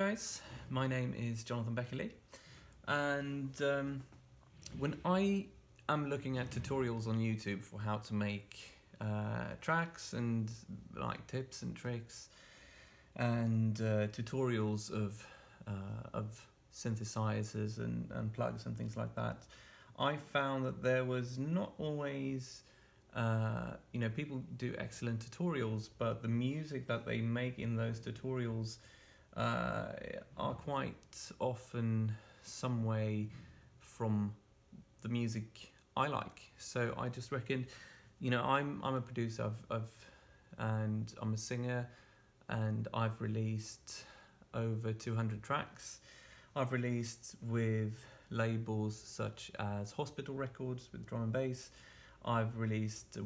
guys, my name is Jonatan Bäckelie, and when I am looking at tutorials on YouTube for how to make tracks and like tips and tricks and tutorials of synthesizers and plugs and things like that, I found that there was not always people do excellent tutorials, but the music that they make in those tutorials are quite often some way from the music I like. So I just reckon, I'm a producer and I'm a singer, and I've released over 200 tracks. I've released with labels such as Hospital Records with drum and bass. I've released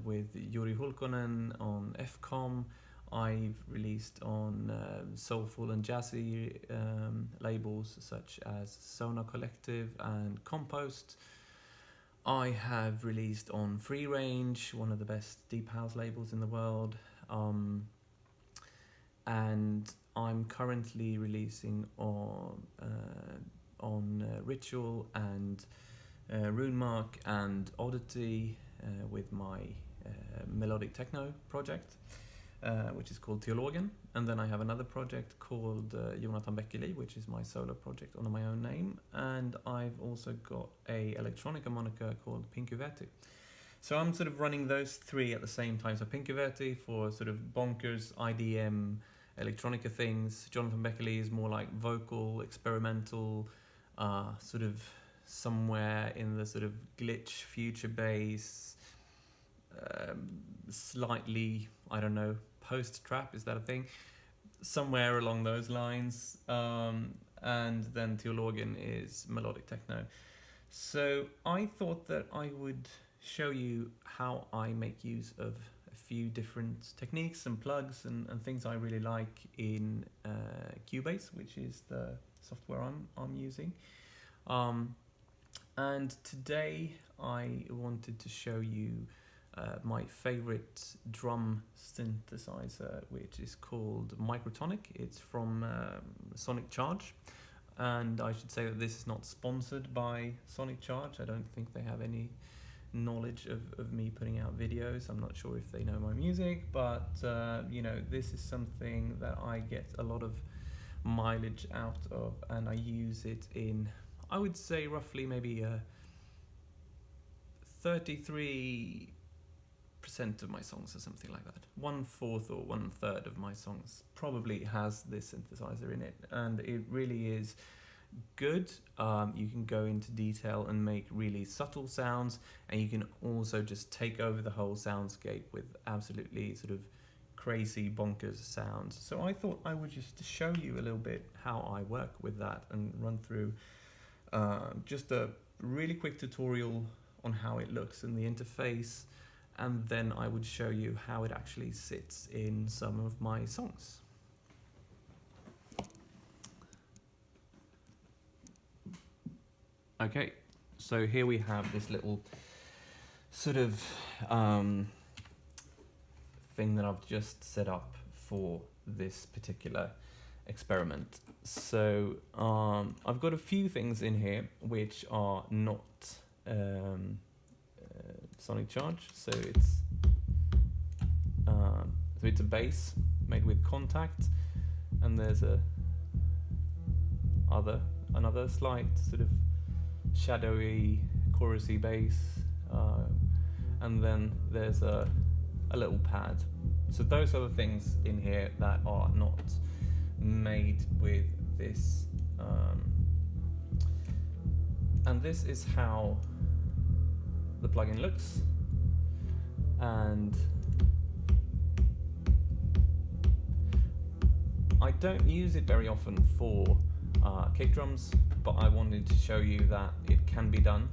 with Juri Hulkonen on FCOM. I've released on soulful and jazzy labels such as Sonar Collective and Compost. I have released on Free Range, one of the best deep house labels in the world. And I'm currently releasing on Ritual and Runemark and Oddity with my melodic techno project, which is called Teologen. And then I have another project called Jonatan Bäckelie, which is my solo project under my own name. And I've also got a electronica moniker called Pinku Vääty. So I'm sort of running those three at the same time. So Pinku Vääty for sort of bonkers IDM electronica things. Jonatan Bäckelie is more like vocal, experimental, sort of somewhere in the sort of glitch, future bass, slightly, I don't know, post-trap, is that a thing? Somewhere along those lines. And then Teologen is melodic techno. So I thought that I would show you how I make use of a few different techniques and plugs and things I really like in Cubase, which is the software I'm using. And today I wanted to show you my favorite drum synthesizer, which is called Microtonic. It's from Soniccharge, and I should say that this is not sponsored by Soniccharge. I don't think they have any knowledge of me putting out videos. I'm not sure if they know my music, but this is something that I get a lot of mileage out of, and I use it in, I would say, roughly maybe 33% of my songs or something like that. 1/4 or 1/3 of my songs probably has this synthesizer in it, and it really is good. You can go into detail and make really subtle sounds, and you can also just take over the whole soundscape with absolutely sort of crazy bonkers sounds. So I thought I would just show you a little bit how I work with that and run through just a really quick tutorial on how it looks in the interface, and then I would show you how it actually sits in some of my songs. Okay, so here we have this little sort of thing that I've just set up for this particular experiment. So I've got a few things in here which are not Soniccharge. So it's a bass made with Contact, and there's another slight sort of shadowy chorusy bass, and then there's a little pad. So those are the things in here that are not made with this, and this is how the plugin looks. And I don't use it very often for kick drums, but I wanted to show you that it can be done,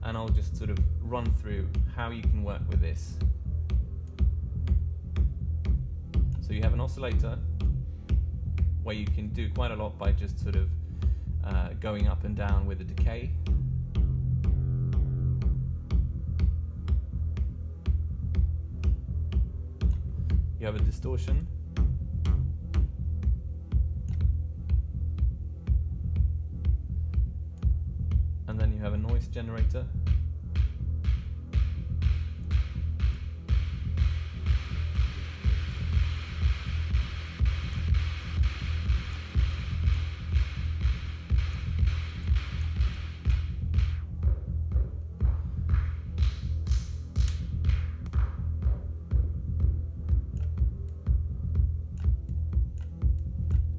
and I'll just sort of run through how you can work with this. So you have an oscillator where you can do quite a lot by just sort of going up and down with the decay. You have a distortion, noise generator.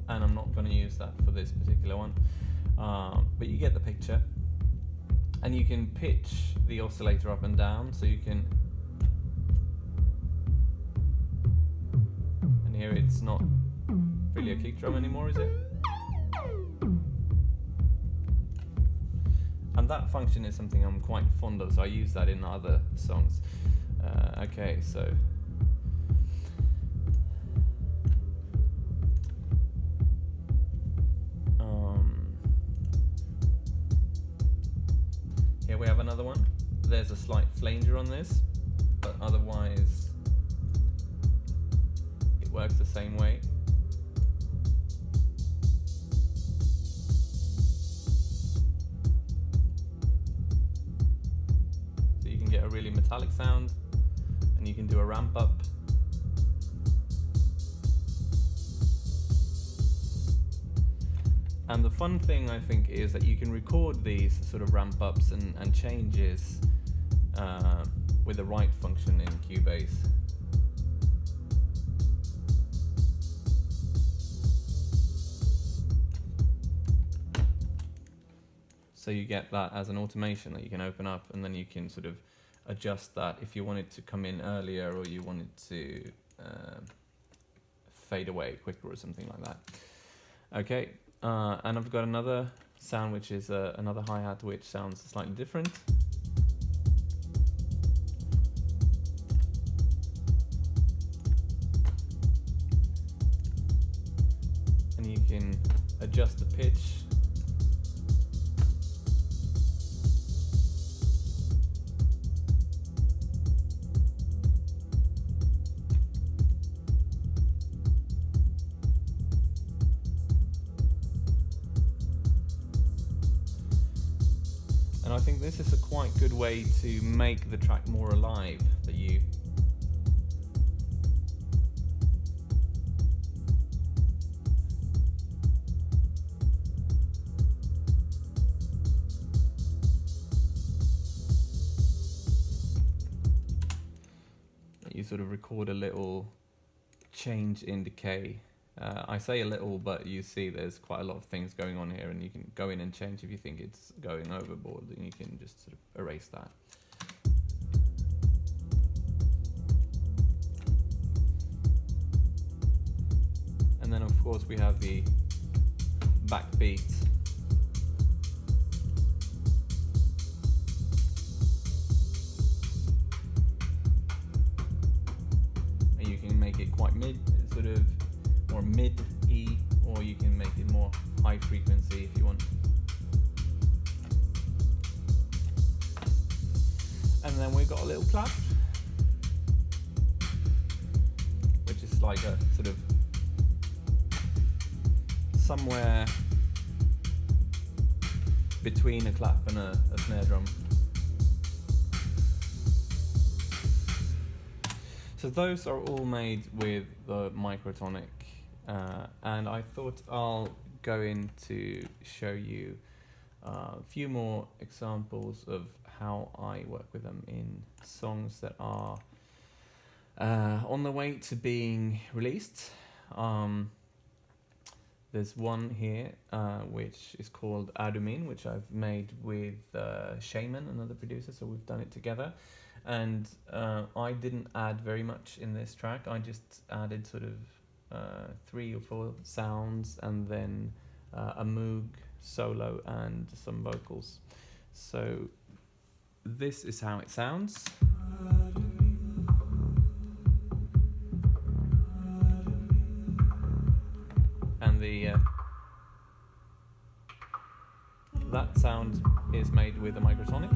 And I'm not going to use that for this particular one, but you get the picture. And you can pitch the oscillator up and down, so you can, and here it's not really a kick drum anymore, is it? And that function is something I'm quite fond of, so I use that in other songs. Okay, so here we have another one. There's a slight flanger on this, but otherwise it works the same way. So you can get a really metallic sound, and you can do a ramp up. And the fun thing, I think, is that you can record these sort of ramp ups and changes with the right function in Cubase. So you get that as an automation that you can open up, and then you can sort of adjust that if you want it to come in earlier, or you want it to fade away quicker or something like that. Okay. And I've got another sound, which is another hi-hat, which sounds slightly different. And you can adjust the pitch. And I think this is a quite good way to make the track more alive, that you sort of record a little change in decay. I say a little, but you see there's quite a lot of things going on here, and you can go in and change if you think it's going overboard, and you can just sort of erase that. And then of course we have the backbeat. And you can make it quite sort of more mid-E, or you can make it more high frequency if you want. And then we've got a little clap, which is like a sort of somewhere between a clap and a snare drum. So those are all made with the Microtonic. And I thought I'll go in to show you a few more examples of how I work with them in songs that are on the way to being released. There's one here which is called Adumin, which I've made with Shaman, another producer, so we've done it together. And I didn't add very much in this track. I just added sort of 3 or 4 sounds, and then a Moog solo and some vocals. So this is how it sounds. And that sound is made with a Microtonic.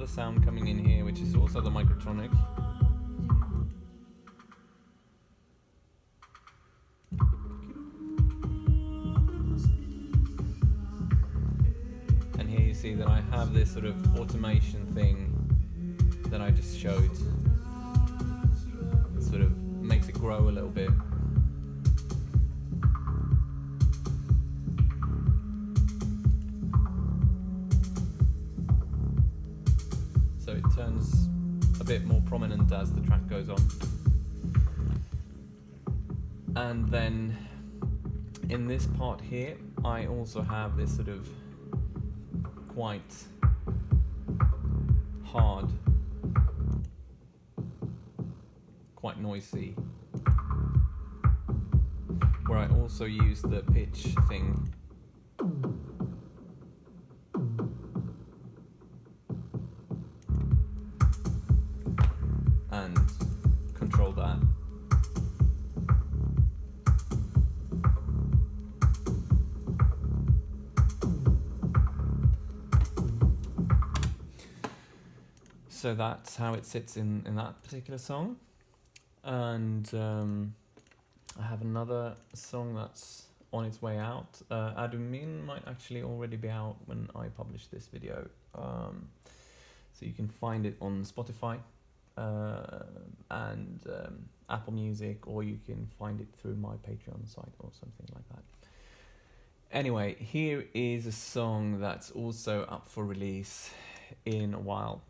another sound coming in here, which is also the Microtonic. And here you see that I have this sort of automation thing that I just showed. It sort of makes it grow a little bit. So it turns a bit more prominent as the track goes on. And then in this part here, I also have this sort of quite hard, quite noisy, where I also use the pitch thing. And control that. So that's how it sits in that particular song. And I have another song that's on its way out. Adumin might actually already be out when I publish this video. So you can find it on Spotify and Apple Music, or you can find it through my Patreon site or something like that. Anyway, here is a song that's also up for release in a while.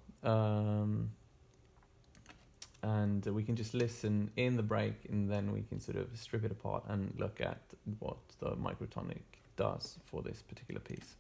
And we can just listen in the break, and then we can sort of strip it apart and look at what the Microtonic does for this particular piece.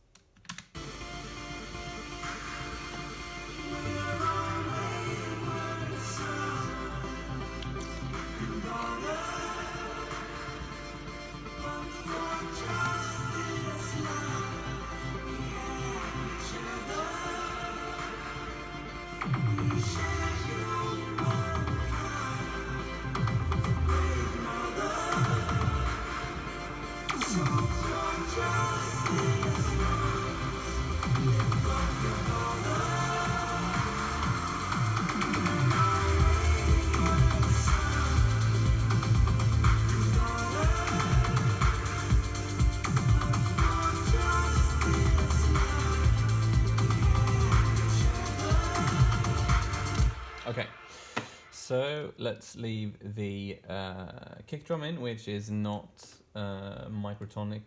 Okay, so let's leave the kick drum in, which is not Microtonic.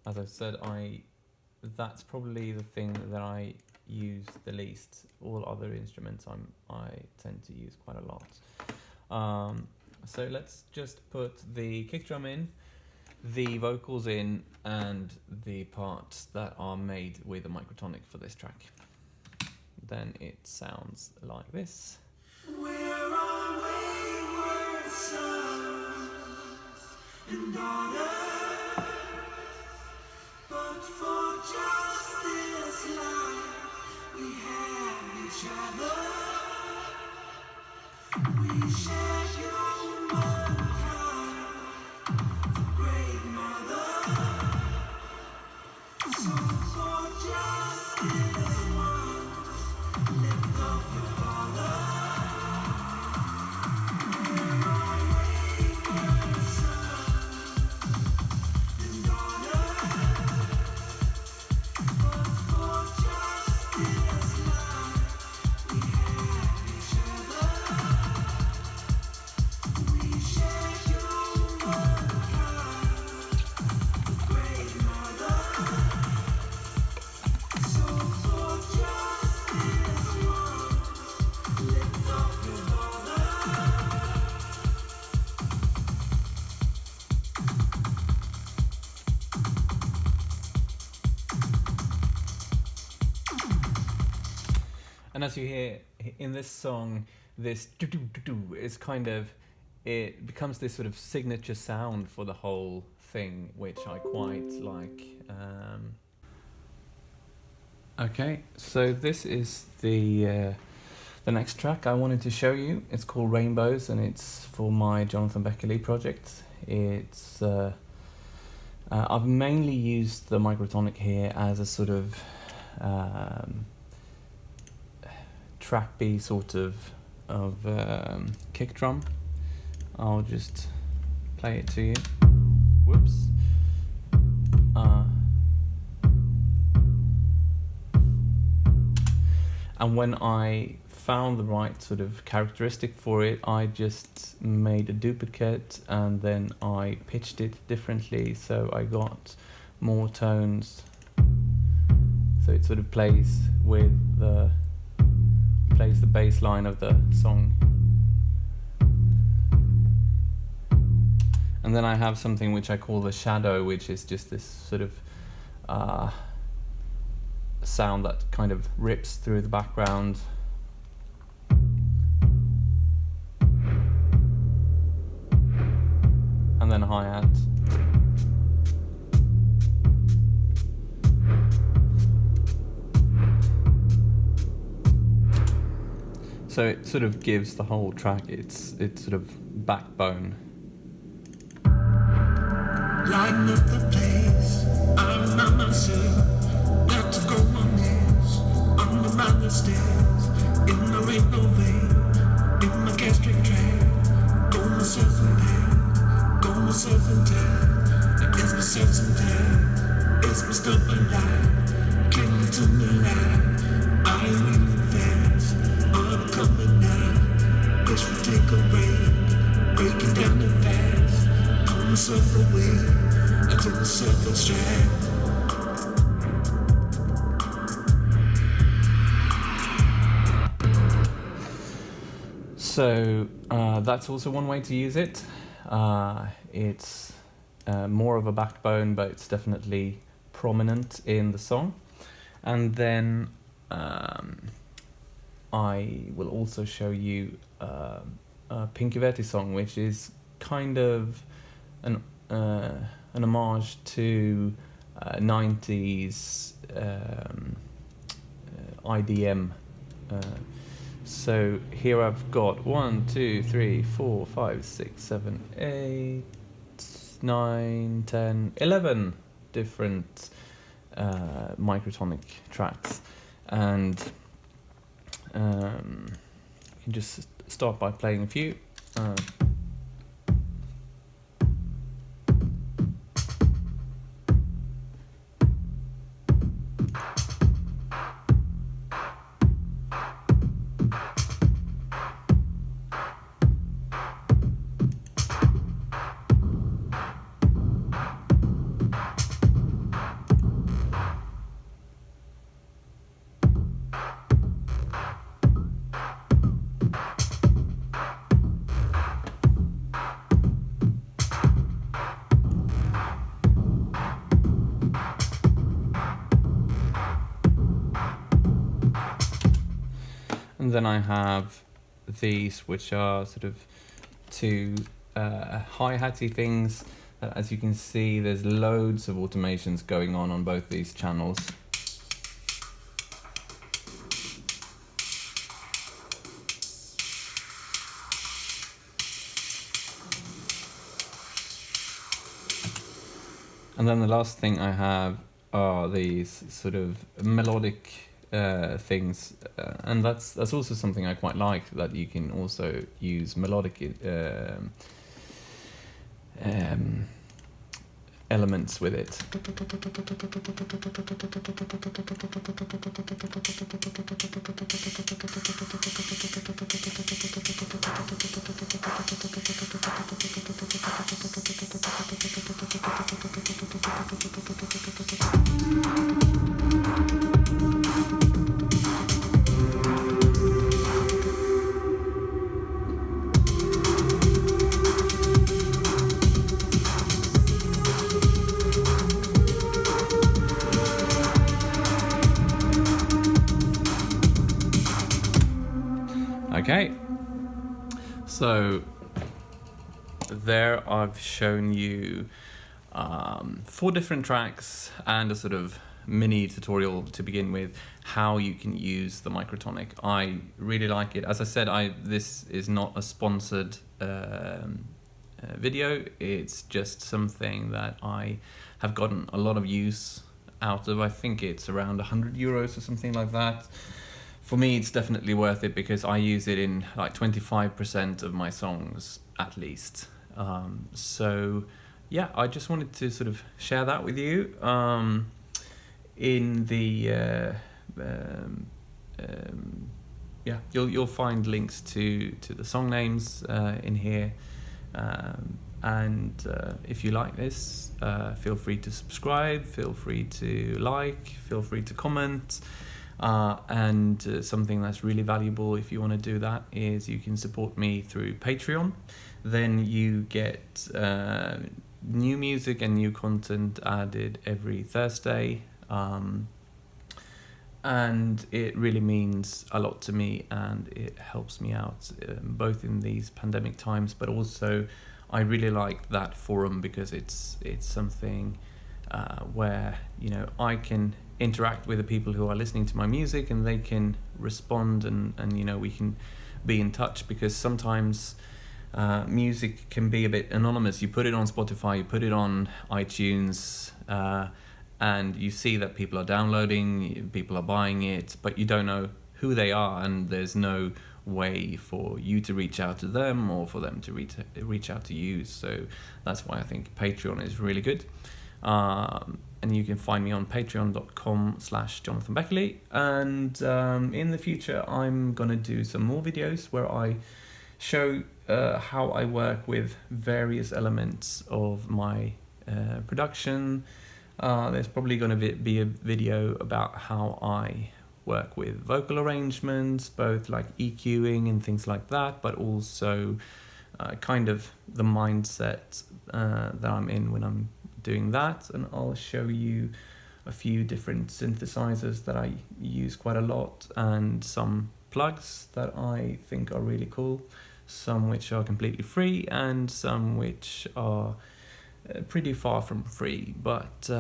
As I said, that's probably the thing that I use the least. All other instruments I tend to use quite a lot. So let's just put the kick drum in, the vocals in, and the parts that are made with the Microtonic for this track. Then it sounds like this. We're all wayward sons and daughters, but for just this life we have each other. We share humankind, the great mother. So for just this one, lift up your father. We're all wayward sons and daughters, but for just this life we have each other. We share humankind, the great mother. So for just this one, lift up your father. And as you hear in this song, this do-do-do-do is kind of, it becomes this sort of signature sound for the whole thing, which I quite like. Okay, so this is the next track I wanted to show you. It's called Rainbows, and it's for my Jonatan Bäckelie project. It's I've mainly used the Microtonic here as a sort of trappy sort of kick drum. I'll just play it to you. Whoops. And when I found the right sort of characteristic for it, I just made a duplicate and then I pitched it differently, so I got more tones. So it sort of plays the bass line of the song. And then I have something which I call the shadow, which is just this sort of sound that kind of rips through the background. And then a hi-hat. So it sort of gives the whole track its sort of backbone. Lighten up the place, I'm not myself. Got to go on this, under my stairs. In the rainbow vein, in my gastric tract. Go myself and pain, go myself and tell. It's myself and tell, it's my stubborn life. Clinging to me like I ain't really fast. I'm coming now, wish we take a break. Breaking down the fast, pull myself away. Until myself abstract. So that's also one way to use it. It's more of a backbone, but it's definitely prominent in the song. And then I will also show you a Pinku Vääty song, which is kind of an homage to 90s IDM. So here I've got 1, 2, 3, 4, 5, 6, 7, 8, 9, 10, 11 different Microtonic tracks, and I can just start by playing a few. And then I have these, which are sort of two hi-hatty things. As you can see, there's loads of automations going on both these channels. And then the last thing I have are these sort of melodic things, and that's also something I quite like, that you can also use melodic elements with it. Okay, so there I've shown you 4 different tracks and a sort of mini tutorial to begin with, how you can use the Microtonic. I really like it. As I said, this is not a sponsored video. It's just something that I have gotten a lot of use out of. I think it's around €100 or something like that for me, it's definitely worth it because I use it in like 25% of my songs at least. So yeah, I just wanted to sort of share that with you. In the yeah, you'll find links to the song names in here. And if you like this, feel free to subscribe, feel free to like, feel free to comment. And something that's really valuable if you want to do that is you can support me through Patreon. Then you get new music and new content added every Thursday. And it really means a lot to me, and it helps me out both in these pandemic times, but also I really like that forum because it's something where, you know, I can interact with the people who are listening to my music, and they can respond, and you know, we can be in touch, because sometimes music can be a bit anonymous. You put it on Spotify, you put it on iTunes, and you see that people are downloading, people are buying it, but you don't know who they are, and there's no way for you to reach out to them or for them to reach out to you. So that's why I think Patreon is really good. And you can find me on patreon.com/Jonatan Bäckelie. And in the future, I'm going to do some more videos where I show how I work with various elements of my production. There's probably going to be a video about how I work with vocal arrangements, both like EQing and things like that, but also kind of the mindset that I'm in when I'm doing that. And I'll show you a few different synthesizers that I use quite a lot, and some plugs that I think are really cool, some which are completely free and some which are pretty far from free. But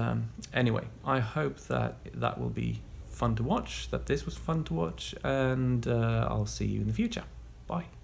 anyway, I hope that will be fun to watch, that this was fun to watch, and I'll see you in the future. Bye.